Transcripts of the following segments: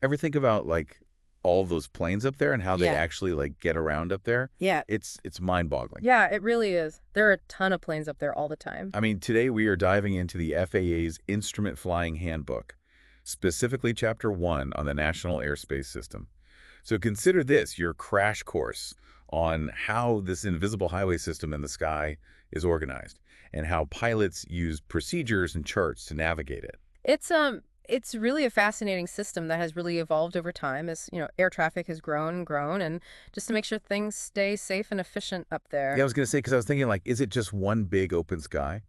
Ever think about like all of those planes up there and how they Yeah. actually like get around up there? Yeah. It's mind-boggling. Yeah, it really is. There are a ton of planes up there all the time. I mean, today we are diving into the FAA's Instrument Flying Handbook, specifically Chapter 1 on the National Airspace System. So consider this your crash course on how this invisible highway system in the sky is organized and how pilots use procedures and charts to navigate it. It's really a fascinating system that has really evolved over time as, air traffic has grown and grown and just to make sure things stay safe and efficient up Yeah, I there. was going to say, because I was thinking, like, is it just one big open sky?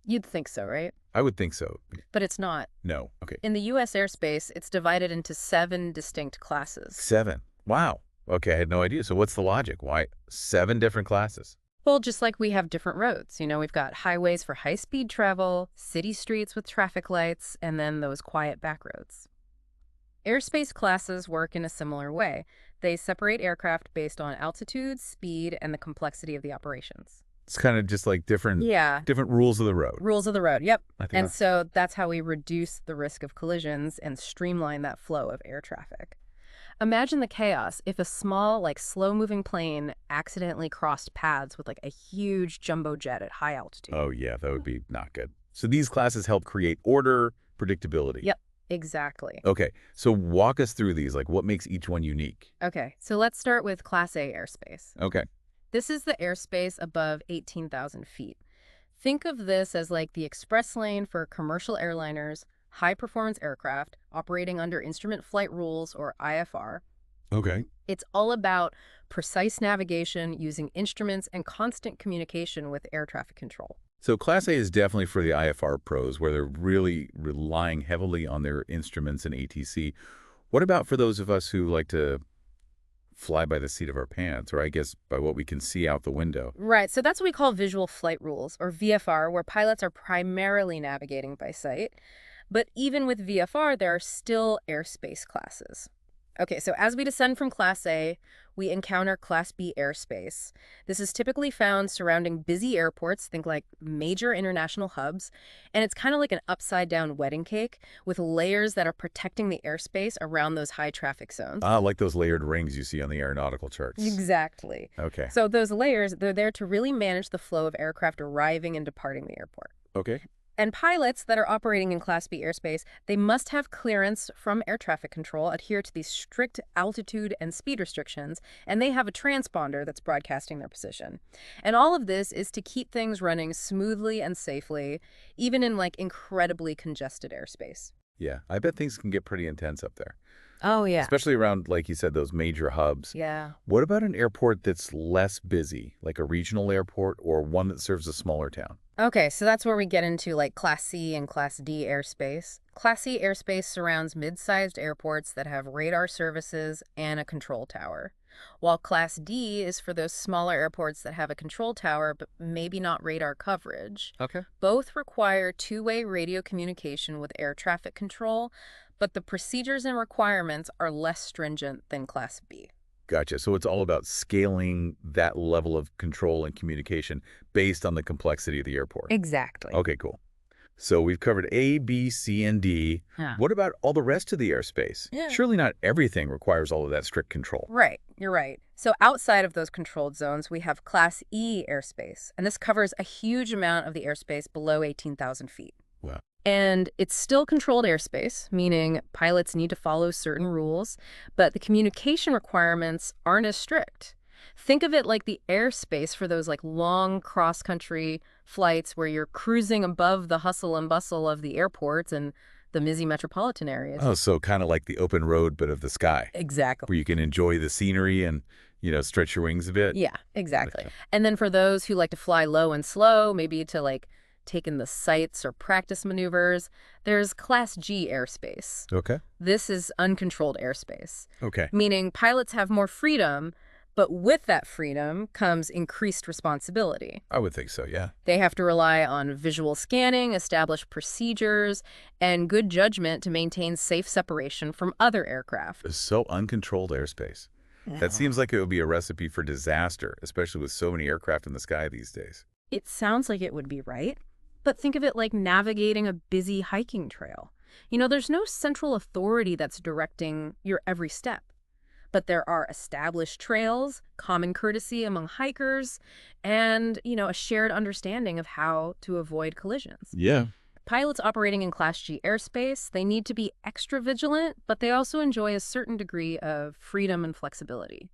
You'd think so, right? I would think so. But it's not. No. Okay. In the US airspace, it's divided into 7 distinct classes. 7. Wow. Okay, I had no idea. So what's the logic? Why 7 different classes? Well, just like we have different roads. We've got highways for high-speed travel, city streets with traffic lights, and then those quiet back roads. Airspace classes work in a similar way. They separate aircraft based on altitude, speed, and the complexity of the operations. It's kind of just like different Yeah, different rules of the road. rules of the road. Yep. I think And so that's how we reduce the risk of collisions and streamline that flow of air traffic. Imagine the chaos if a small, slow-moving plane accidentally crossed paths with, a huge jumbo jet at high altitude. oh yeah, that would be not good. So these classes help create order, predictability. Yep, exactly. Okay, so walk us through these. Like, what makes each one unique? Okay, so let's start with Class A airspace. Okay. This is the airspace above 18,000 feet. Think of this as like the express lane for commercial airliners, high-performance aircraft operating under Instrument Flight Rules, or IFR. Okay. It's all about precise navigation using instruments and constant communication with air traffic control. So Class A is definitely for the IFR pros, where they're really relying heavily on their instruments and ATC. What about for those of us who like to fly by the seat of our pants, or I guess by what we can see out the window? Right, so that's what we call visual flight rules, or VFR, where pilots are primarily navigating by sight. But even with VFR, there are still airspace classes. Okay, so as we descend from Class A, we encounter Class B airspace. This is typically found surrounding busy airports, think like major international hubs, and it's kind of like an upside-down wedding cake with layers that are protecting the airspace around those high-traffic zones. Ah, like those layered rings you see on the aeronautical charts. Exactly. Okay. So those layers, they're there to really manage the flow of aircraft arriving and departing the airport. Okay. And pilots that are operating in Class B airspace, they must have clearance from air traffic control, adhere to these strict altitude and speed restrictions, and they have a transponder that's broadcasting their position. And all of this is to keep things running smoothly and safely, even in incredibly congested airspace. Yeah, I bet things can get pretty intense up there, Oh, yeah. especially around, like you said, those major hubs. Yeah. What about an airport that's less busy, like a regional airport or one that serves a smaller town? Okay, so that's where we get into Class C and Class D airspace. Class C airspace surrounds mid-sized airports that have radar services and a control tower, while Class D is for those smaller airports that have a control tower but maybe not radar coverage. Okay. Both require two-way radio communication with air traffic control, but the procedures and requirements are less stringent than Class B. Gotcha. So it's all about scaling that level of control and communication based on the complexity of the airport. Exactly. Okay, cool. So we've covered A, B, C, and D. Yeah. What about all the rest of the airspace? Yeah. Surely not everything requires all of that strict control. Right, you're right. So outside of those controlled zones, we have Class E airspace, and this covers a huge amount of the airspace below 18,000 feet. Wow. And it's still controlled airspace, meaning pilots need to follow certain rules, but the communication requirements aren't as strict. Think of it like the airspace for those long cross-country flights where you're cruising above the hustle and bustle of the airports and the busy metropolitan areas. Oh, so kind of like the open road, but of the sky, Exactly. where you can enjoy the scenery and, stretch your wings a bit. Yeah, exactly. Okay. And then for those who like to fly low and slow, maybe to take in the sights or practice maneuvers, there's Class G airspace. Okay. This is uncontrolled airspace, Okay. meaning pilots have more freedom, but with that freedom comes increased responsibility. I would think so, yeah. They have to rely on visual scanning, establish procedures, and good judgment to maintain safe separation from other aircraft. So uncontrolled airspace. That seems like it would be a recipe for disaster, especially with so many aircraft in the sky these days. It sounds like it would be right, but think of it like navigating a busy hiking trail. There's no central authority that's directing your every step. But there are established trails, common courtesy among hikers, and, a shared understanding of how to avoid collisions. Yeah. Pilots operating in Class G airspace, they need to be extra vigilant, but they also enjoy a certain degree of freedom and flexibility.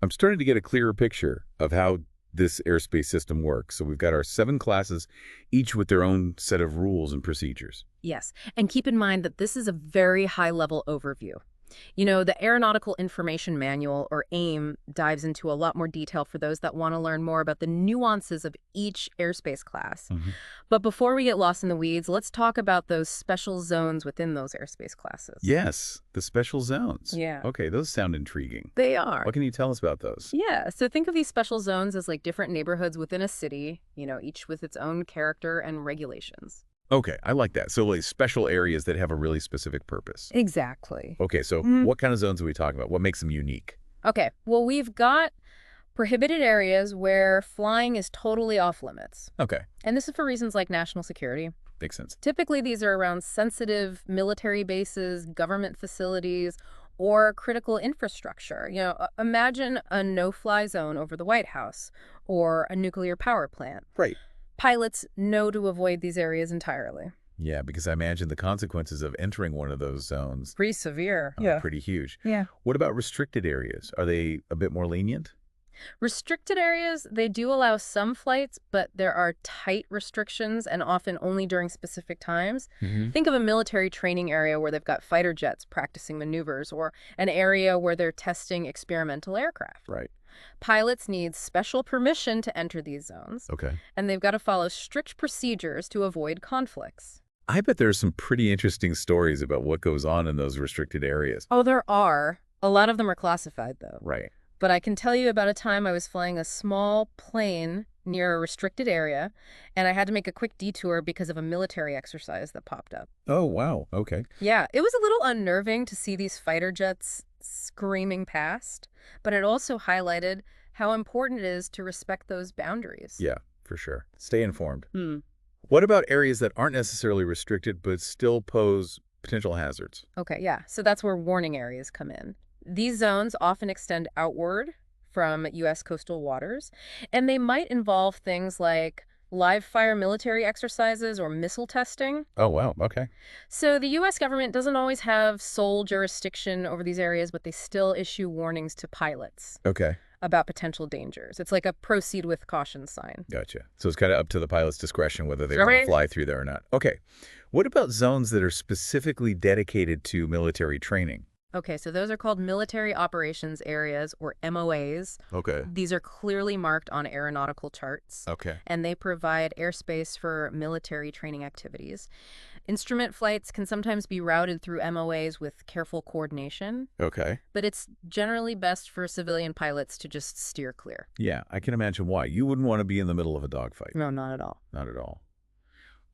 I'm starting to get a clearer picture of how this airspace system works. So we've got our 7 classes, each with their own set of rules and procedures. Yes, and keep in mind that this is a very high-level overview. The Aeronautical Information Manual, or AIM, dives into a lot more detail for those that want to learn more about the nuances of each airspace class. But before we get lost in the weeds, let's talk about those special zones within those airspace classes. Yes, the special zones. Yeah. Okay, those sound intriguing. They are. What can you tell us about those? Yeah, so think of these special zones as like different neighborhoods within a city, each with its own character and regulations. Okay, I like that. So like special areas that have a really specific purpose. Exactly. Okay, so what kind of zones are we talking about? What makes them unique? Okay, well, we've got prohibited areas where flying is totally off limits. Okay, And this is for reasons like national security. makes sense. Typically, these are around sensitive military bases, government facilities, or critical infrastructure. Imagine a no-fly zone over the White House or a nuclear power plant. Right. Pilots know to avoid these areas entirely. Yeah, because I imagine the consequences of entering one of those zones Pretty severe. are pretty huge. Yeah. What about restricted areas? Are they a bit more lenient? Restricted areas, they do allow some flights, but there are tight restrictions and often only during specific times. Think of a military training area where they've got fighter jets practicing maneuvers, or an area where they're testing experimental aircraft. Right. Pilots need special permission to enter these zones, Okay. and they've got to follow strict procedures to avoid conflicts. I bet there's some pretty interesting stories about what goes on in those restricted areas. Oh, there are. A lot of them are classified, though. Right. But I can tell you about a time I was flying a small plane near a restricted area, and I had to make a quick detour because of a military exercise that popped up. Oh, wow. Okay. Yeah, it was a little unnerving to see these fighter jets screaming past, but it also highlighted how important it is to respect those boundaries. Yeah, for sure. Stay informed. Hmm. What about areas that aren't necessarily restricted but still pose potential hazards? Okay, yeah, so that's where warning areas come in. These zones often extend outward from U.S. coastal waters, and they might involve things like live fire military exercises or missile testing. Oh, wow. Okay. So the U.S. government doesn't always have sole jurisdiction over these areas, but they still issue warnings to pilots Okay. about potential dangers. It's like a proceed with caution sign. Gotcha. So it's kind of up to the pilot's discretion whether they want to fly through there or not. Okay. What about zones that are specifically dedicated to military training? Okay, so those are called military operations areas, or MOAs. Okay. These are clearly marked on aeronautical charts. Okay. And they provide airspace for military training activities. Instrument flights can sometimes be routed through MOAs with careful coordination, Okay. but it's generally best for civilian pilots to just steer clear. Yeah, I can imagine why. You wouldn't want to be in the middle of a dogfight. No, not at all. Not at all.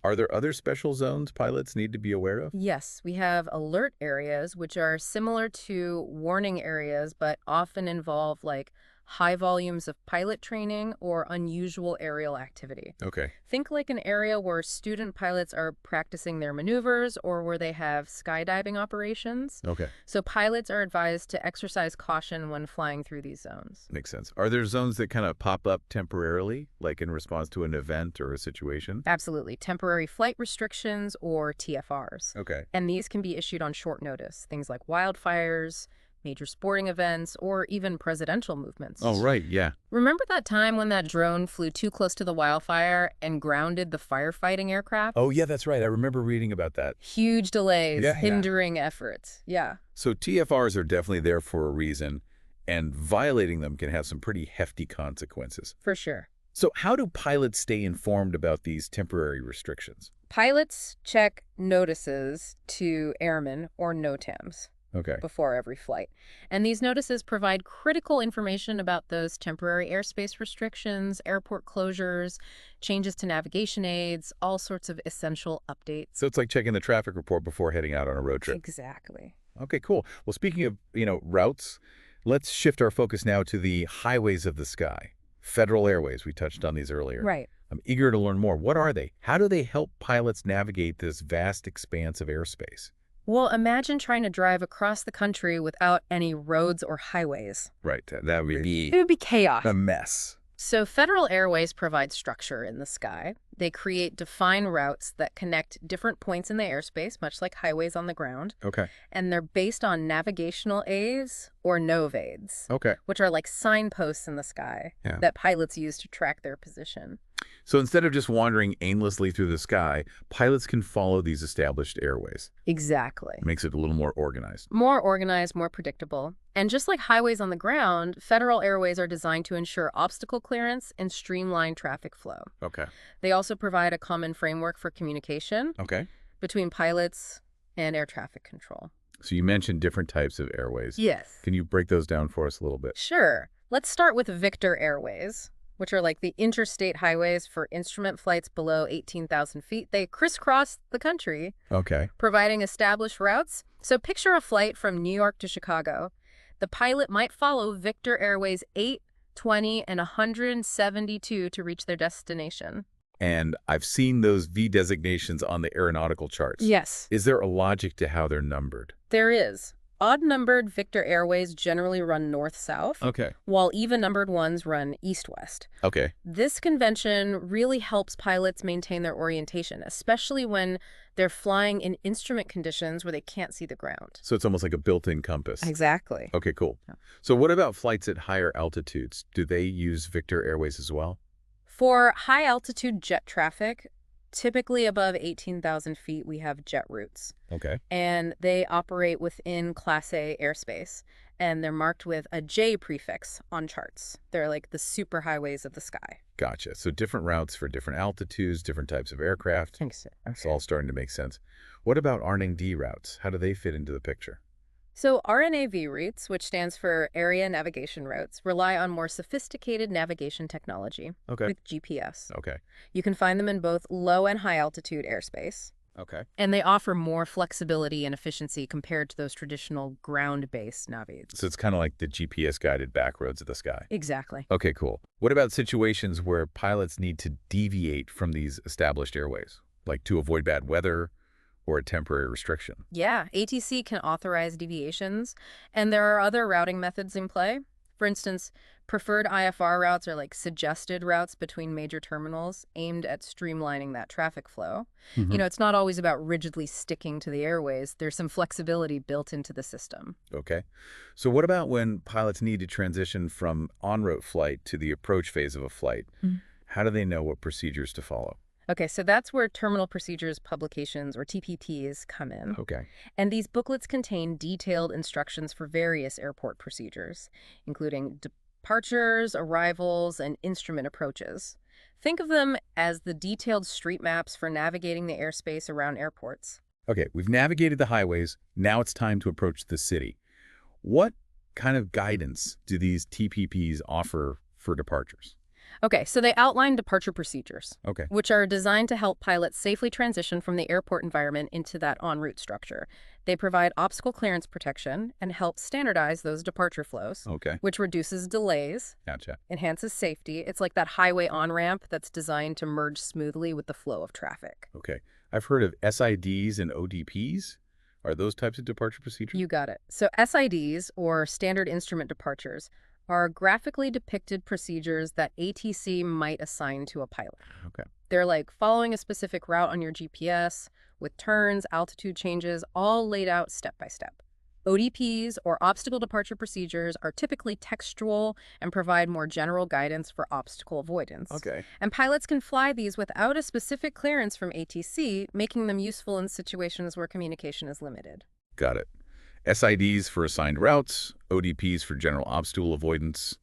Are there other special zones pilots need to be aware of? Yes, we have alert areas, which are similar to warning areas, but often involve like high volumes of pilot training or unusual aerial activity. Okay. Think like an area where student pilots are practicing their maneuvers or where they have skydiving operations. Okay. So pilots are advised to exercise caution when flying through these zones. Makes sense. Are there zones that kind of pop up temporarily, like in response to an event or a situation? Absolutely. Temporary flight restrictions, or TFRs. Okay. And these can be issued on short notice. Things like wildfires, major sporting events, or even presidential movements. Oh, right. Yeah. Remember that time when that drone flew too close to the wildfire and grounded the firefighting aircraft? Oh, yeah, that's right. I remember reading about that. Huge delays, Yeah. hindering efforts. Yeah. So TFRs are definitely there for a reason, and violating them can have some pretty hefty consequences. For sure. So how do pilots stay informed about these temporary restrictions? Pilots check notices to airmen, or NOTAMs, Okay. before every flight. And these notices provide critical information about those temporary airspace restrictions, airport closures, changes to navigation aids, all sorts of essential updates. So it's like checking the traffic report before heading out on a road trip. Exactly. Okay, cool. Well, speaking of, routes, let's shift our focus now to the highways of the sky. Federal airways, we touched on these earlier. Right. I'm eager to learn more. What are they? How do they help pilots navigate this vast expanse of airspace? Well, imagine trying to drive across the country without any roads or highways. Right, that would It be would be chaos. a mess. So Federal Airways provide structure in the sky. They create defined routes that connect different points in the airspace, much like highways on the ground. Okay. And they're based on navigational aids or NOVAIDs, Okay. which are like signposts in the sky Yeah. that pilots use to track their position. So instead of just wandering aimlessly through the sky, pilots can follow these established airways. Exactly. It makes it a little more organized. More organized, more predictable. And just like highways on the ground, Federal Airways are designed to ensure obstacle clearance and streamline traffic flow. Okay. They also provide a common framework for communication Okay. between pilots and air traffic control. So you mentioned different types of airways. Yes. Can you break those down for us a little bit? Sure. Let's start with Victor Airways, which are like the interstate highways for instrument flights below 18,000 feet. They crisscross the country, Okay. providing established routes. So picture a flight from New York to Chicago. The pilot might follow Victor Airways 8, 20, and 172 to reach their destination. And I've seen those V designations on the aeronautical charts. Yes. Is there a logic to how they're numbered? There is. Odd-numbered Victor Airways generally run north-south, Okay. while even-numbered ones run east-west. Okay. This convention really helps pilots maintain their orientation, especially when they're flying in instrument conditions where they can't see the ground. So it's almost like a built-in compass. Exactly. Okay, cool. Yeah. So what about flights at higher altitudes? Do they use Victor Airways as well? For high-altitude jet traffic, typically above 18,000 feet, we have jet routes. Okay. And they operate within Class A airspace, and they're marked with a J prefix on charts. They're like the superhighways of the sky. Gotcha. So different routes for different altitudes, different types of aircraft. Thanks. It's all starting to make sense. What about R&D routes? How do they fit into the picture? So RNAV routes, which stands for Area Navigation Routes, rely on more sophisticated navigation technology Okay. with GPS. Okay. You can find them in both low and high altitude airspace, Okay. and they offer more flexibility and efficiency compared to those traditional ground-based navies. So it's kind of like the GPS-guided back roads of the sky. Exactly. Okay, cool. What about situations where pilots need to deviate from these established airways, like to avoid bad weather or a temporary restriction? Yeah, ATC can authorize deviations, and there are other routing methods in play. For instance, preferred IFR routes are like suggested routes between major terminals aimed at streamlining that traffic flow. You know, it's not always about rigidly sticking to the airways. There's some flexibility built into the system. Okay. So what about when pilots need to transition from en route flight to the approach phase of a flight? How do they know what procedures to follow? Okay, so that's where Terminal Procedures Publications, or TPPs, come in. Okay. And these booklets contain detailed instructions for various airport procedures, including departures, arrivals, and instrument approaches. Think of them as the detailed street maps for navigating the airspace around airports. Okay, we've navigated the highways. Now it's time to approach the city. What kind of guidance do these TPPs offer for departures? Okay, so they outline departure procedures, Okay. which are designed to help pilots safely transition from the airport environment into that en route structure. They provide obstacle clearance protection and help standardize those departure flows, Okay. which reduces delays, Gotcha. enhances safety. It's like that highway on-ramp that's designed to merge smoothly with the flow of traffic. Okay. I've heard of SIDs and ODPs. Are those types of departure procedures? You got it. So SIDs, or Standard Instrument Departures, are graphically depicted procedures that ATC might assign to a pilot. Okay. They're like following a specific route on your GPS, with turns, altitude changes, all laid out step by step. ODPs, or Obstacle Departure Procedures, are typically textual and provide more general guidance for obstacle avoidance. Okay. And pilots can fly these without a specific clearance from ATC, making them useful in situations where communication is limited. Got it. SIDs for assigned routes, ODPs for general obstacle avoidance.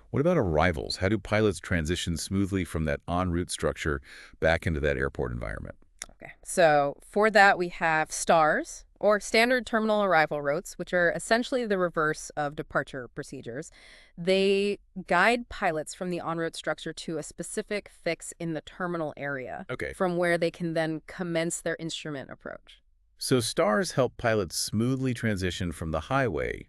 What about arrivals? How do pilots transition smoothly from that en route structure back into that airport environment? Okay, so for that we have STARS, or Standard Terminal Arrival Routes, which are essentially the reverse of departure procedures. They guide pilots from the en route structure to a specific fix in the terminal area, Okay. from where they can then commence their instrument approach. So STARS help pilots smoothly transition from the highway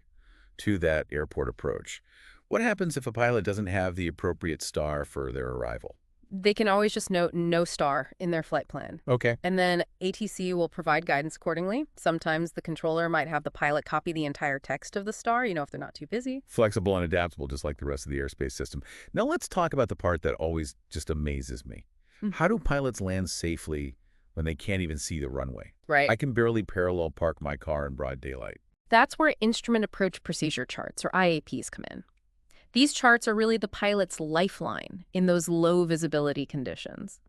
to that airport approach. What happens if a pilot doesn't have the appropriate star for their arrival? They can always just note no star in their flight plan. Okay. And then ATC will provide guidance accordingly. Sometimes the controller might have the pilot copy the entire text of the star, if they're not too busy. Flexible and adaptable, just like the rest of the airspace system. Now let's talk about the part that always just amazes me. How do pilots land safely when they can't even see the runway? Right. I can barely parallel park my car in broad daylight. That's where Instrument Approach Procedure Charts, or IAPs, come in. These charts are really the pilot's lifeline in those low visibility conditions.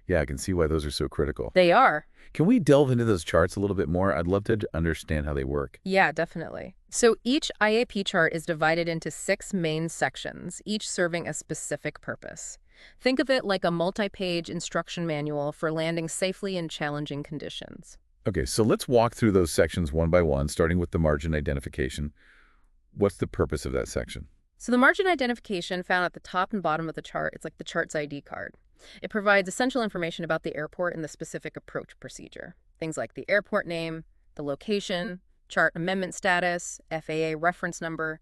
Yeah, I can see why those are so critical. They are. Can we delve into those charts a little bit more? I'd love to understand how they work. Yeah, definitely. So each IAP chart is divided into 6 main sections, each serving a specific purpose. Think of it like a multi-page instruction manual for landing safely in challenging conditions. Okay, so let's walk through those sections one by one, starting with the margin identification. What's the purpose of that section? So the margin identification found at the top and bottom of the chart, it's like the chart's ID card. It provides essential information about the airport and the specific approach procedure. Things like the airport name, the location, chart amendment status, FAA reference number,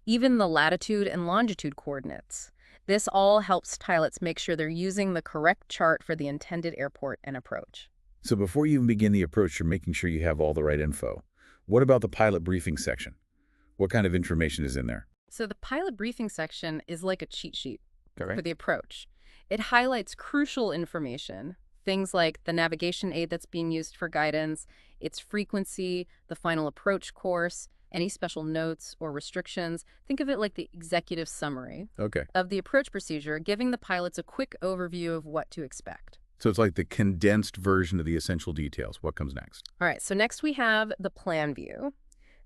even the latitude and longitude coordinates. This all helps pilots make sure they're using the correct chart for the intended airport and approach. So before you even begin the approach, you're making sure you have all the right info. What about the pilot briefing section? What kind of information is in there? So the pilot briefing section is like a cheat sheet Okay. for the approach. It highlights crucial information, things like the navigation aid that's being used for guidance, its frequency, the final approach course, any special notes or restrictions. Think of it like the executive summary Okay. of the approach procedure, giving the pilots a quick overview of what to expect. So it's like the condensed version of the essential details. What comes next? All right, so next we have the plan view.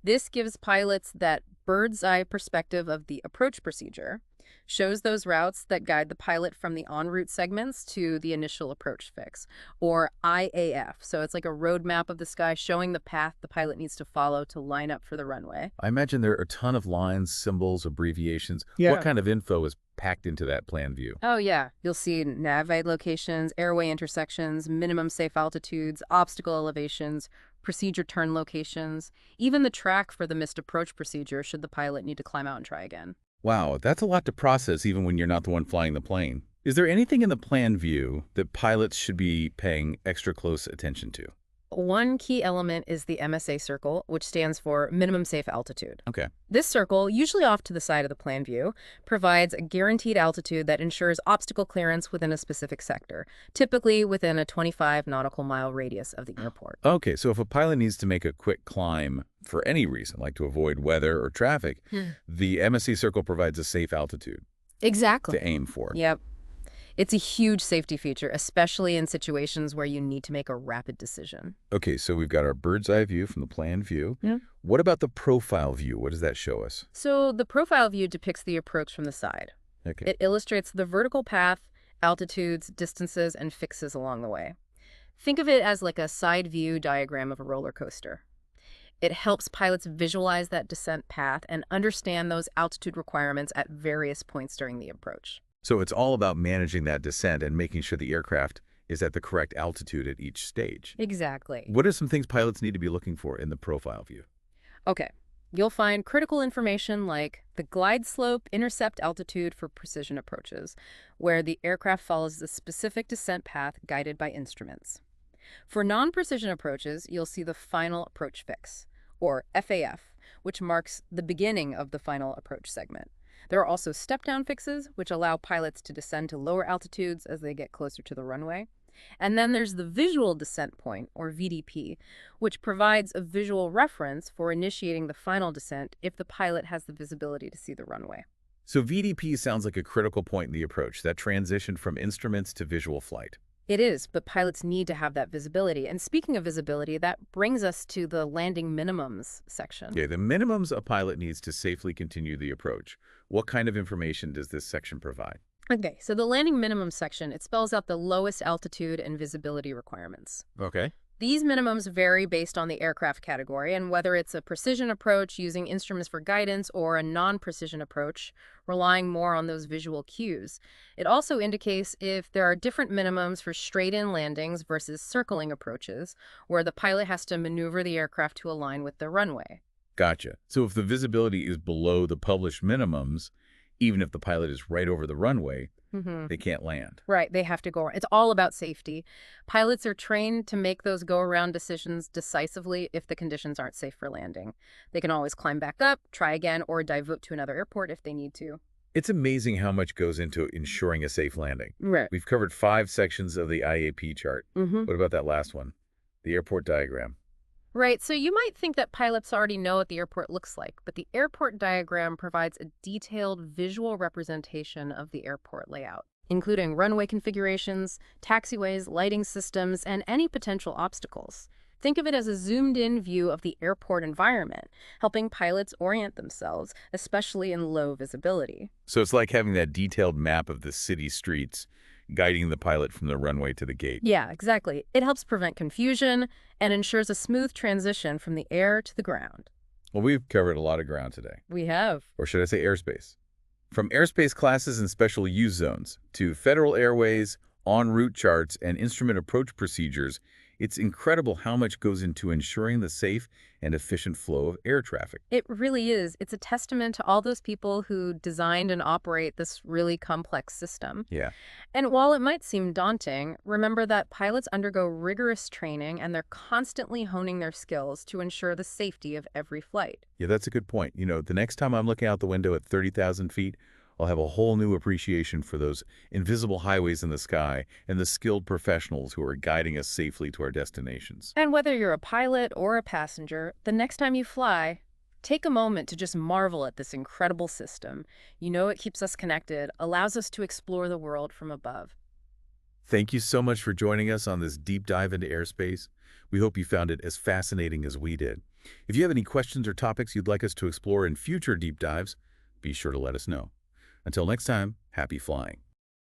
This gives pilots that bird's eye perspective of the approach procedure, shows those routes that guide the pilot from the en route segments to the initial approach fix, or IAF. So it's like a roadmap of the sky showing the path the pilot needs to follow to line up for the runway. I imagine there are a ton of lines, symbols, abbreviations. Yeah. What kind of info is packed into that plan view? Oh yeah, you'll see nav aid locations, airway intersections, minimum safe altitudes, obstacle elevations, procedure turn locations, even the track for the missed approach procedure should the pilot need to climb out and try again. Wow, that's a lot to process even when you're not the one flying the plane. Is there anything in the plan view that pilots should be paying extra close attention to? One key element is the MSA circle, which stands for minimum safe altitude. Okay. This circle, usually off to the side of the plan view, provides a guaranteed altitude that ensures obstacle clearance within a specific sector, typically within a 25 nautical mile radius of the airport. Okay, so if a pilot needs to make a quick climb for any reason, like to avoid weather or traffic, the MSA circle provides a safe altitude Exactly. to aim for. Yep. It's a huge safety feature, especially in situations where you need to make a rapid decision. Okay, so we've got our bird's eye view from the plan view. Yeah. What about the profile view? What does that show us? So the profile view depicts the approach from the side. Okay. It illustrates the vertical path, altitudes, distances, and fixes along the way. Think of it as like a side view diagram of a roller coaster. It helps pilots visualize that descent path and understand those altitude requirements at various points during the approach. So it's all about managing that descent and making sure the aircraft is at the correct altitude at each stage. Exactly. What are some things pilots need to be looking for in the profile view? Okay. You'll find critical information like the glide slope intercept altitude for precision approaches, where the aircraft follows the specific descent path guided by instruments. For non-precision approaches, you'll see the final approach fix, or FAF, which marks the beginning of the final approach segment. There are also step-down fixes, which allow pilots to descend to lower altitudes as they get closer to the runway. And then there's the visual descent point, or VDP, which provides a visual reference for initiating the final descent if the pilot has the visibility to see the runway. So VDP sounds like a critical point in the approach, that transition from instruments to visual flight. It is, but pilots need to have that visibility. And speaking of visibility, that brings us to the landing minimums section. Yeah, the minimums a pilot needs to safely continue the approach. What kind of information does this section provide? Okay, so the landing minimum section, it spells out the lowest altitude and visibility requirements. Okay. These minimums vary based on the aircraft category and whether it's a precision approach using instruments for guidance or a non-precision approach, relying more on those visual cues. It also indicates if there are different minimums for straight-in landings versus circling approaches, where the pilot has to maneuver the aircraft to align with the runway. Gotcha. So if the visibility is below the published minimums, even if the pilot is right over the runway, Hmm. they can't land. Right, they have to go. It's all about safety. Pilots are trained to make those go-around decisions decisively if the conditions aren't safe for landing. They can always climb back up, try again, or divert to another airport if they need to. It's amazing how much goes into ensuring a safe landing. Right. We've covered 5 sections of the IAP chart. Mm-hmm. What about that last one? The airport diagram. Right, so you might think that pilots already know what the airport looks like, but the airport diagram provides a detailed visual representation of the airport layout, including runway configurations, taxiways, lighting systems, and any potential obstacles. Think of it as a zoomed-in view of the airport environment, helping pilots orient themselves, especially in low visibility. So it's like having that detailed map of the city streets, guiding the pilot from the runway to the gate. Yeah, exactly. It helps prevent confusion and ensures a smooth transition from the air to the ground. Well, we've covered a lot of ground today. We have. Or should I say airspace? From airspace classes and special use zones to federal airways, en route charts, and instrument approach procedures, it's incredible how much goes into ensuring the safe and efficient flow of air traffic. It really is. It's a testament to all those people who designed and operate this really complex system. Yeah. And while it might seem daunting, remember that pilots undergo rigorous training and they're constantly honing their skills to ensure the safety of every flight. Yeah, that's a good point. The next time I'm looking out the window at 30,000 feet, I'll have a whole new appreciation for those invisible highways in the sky and the skilled professionals who are guiding us safely to our destinations. And whether you're a pilot or a passenger, the next time you fly, take a moment to just marvel at this incredible system. It keeps us connected, allows us to explore the world from above. Thank you so much for joining us on this deep dive into airspace. We hope you found it as fascinating as we did. If you have any questions or topics you'd like us to explore in future deep dives, be sure to let us know. Until next time, happy flying.